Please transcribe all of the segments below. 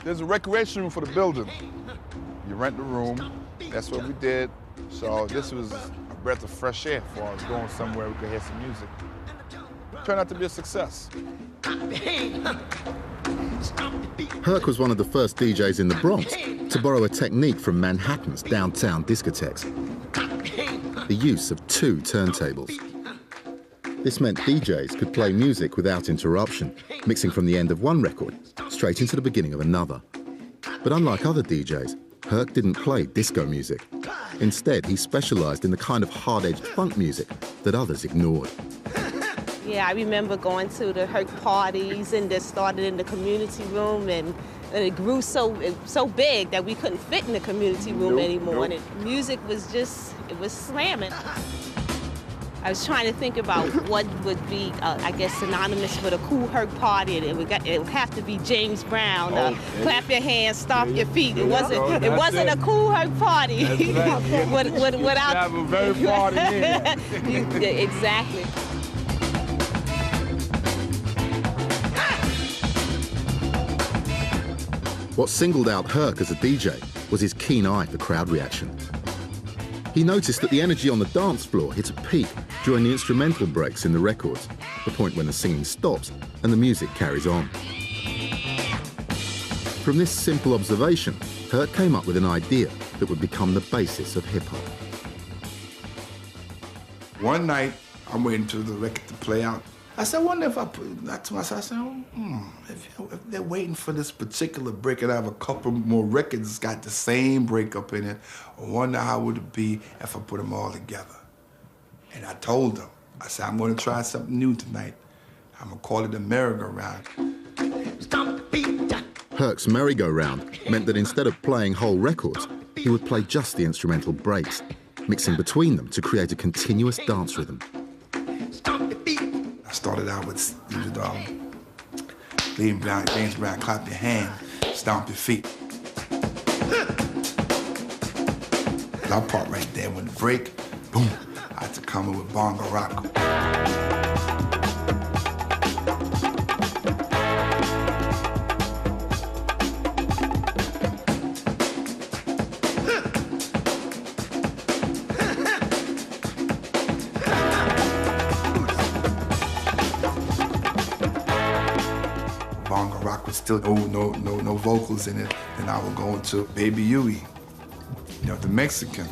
There's a recreation room for the building. You rent the room. That's what we did. So this was a breath of fresh air for us, going somewhere we could hear some music. Turned out to be a success. Herc was one of the first DJs in the Bronx to borrow a technique from Manhattan's downtown discotheques, the use of two turntables. This meant DJs could play music without interruption, mixing from the end of one record straight into the beginning of another. But unlike other DJs, Herc didn't play disco music. Instead, he specialized in the kind of hard-edged funk music that others ignored. Yeah, I remember going to the Herc parties, and that started in the community room, and it grew so big that we couldn't fit in the community room anymore. And music was just, it was slamming. I was trying to think about what would be, I guess, synonymous with a Kool Herc party. It would have to be James Brown. Clap your hands, stomp your feet. It wasn't a Kool Herc party. Without have a very party in. Exactly. What singled out Herc as a DJ was his keen eye for crowd reaction. He noticed that the energy on the dance floor hit a peak during the instrumental breaks in the records, the point when the singing stops and the music carries on. From this simple observation, Herc came up with an idea that would become the basis of hip-hop. One night, I'm waiting for the record to play out. I said, I wonder if I put that to myself. I said, if they're waiting for this particular break and I have a couple more records that's got the same breakup in it, I wonder how would it be if I put them all together. And I told them, I said, I'm going to try something new tonight. I'm going to call it a merry-go-round. Herc's merry-go-round meant that instead of playing whole records, he would play just the instrumental breaks, mixing between them to create a continuous dance rhythm. I started out with James Brown, clap your hand, stomp your feet. That part right there, when the break, boom, I had to come in with bongo rock. Bongo rock was still no vocals in it, and I would go into Baby Huey, the Mexican.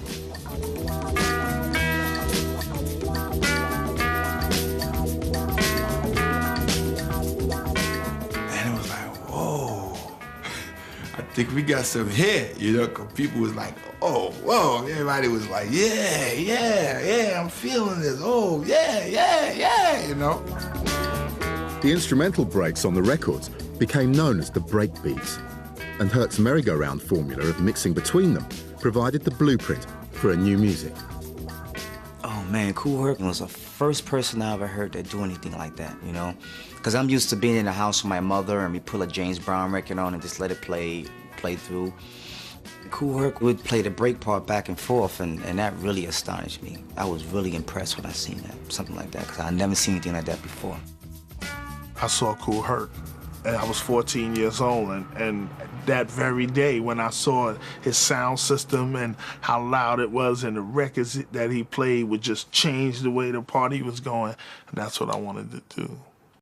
And it was like, whoa, I think we got some hit, because people was like, oh, whoa, everybody was like, yeah, I'm feeling this, oh, yeah. The instrumental breaks on the records became known as the break beats, and Herc's merry-go-round formula of mixing between them provided the blueprint for a new music. Oh man, Kool Herc was the first person I ever heard that do anything like that, Because I'm used to being in the house with my mother and we pull a James Brown record on and just let it play through. Kool Herc would play the break part back and forth, and that really astonished me. I was really impressed when I seen that, something like that, because I'd never seen anything like that before. I saw Kool Herc, and I was 14 years old, and that very day when I saw his sound system and how loud it was and the records that he played would just change the way the party was going, and that's what I wanted to do.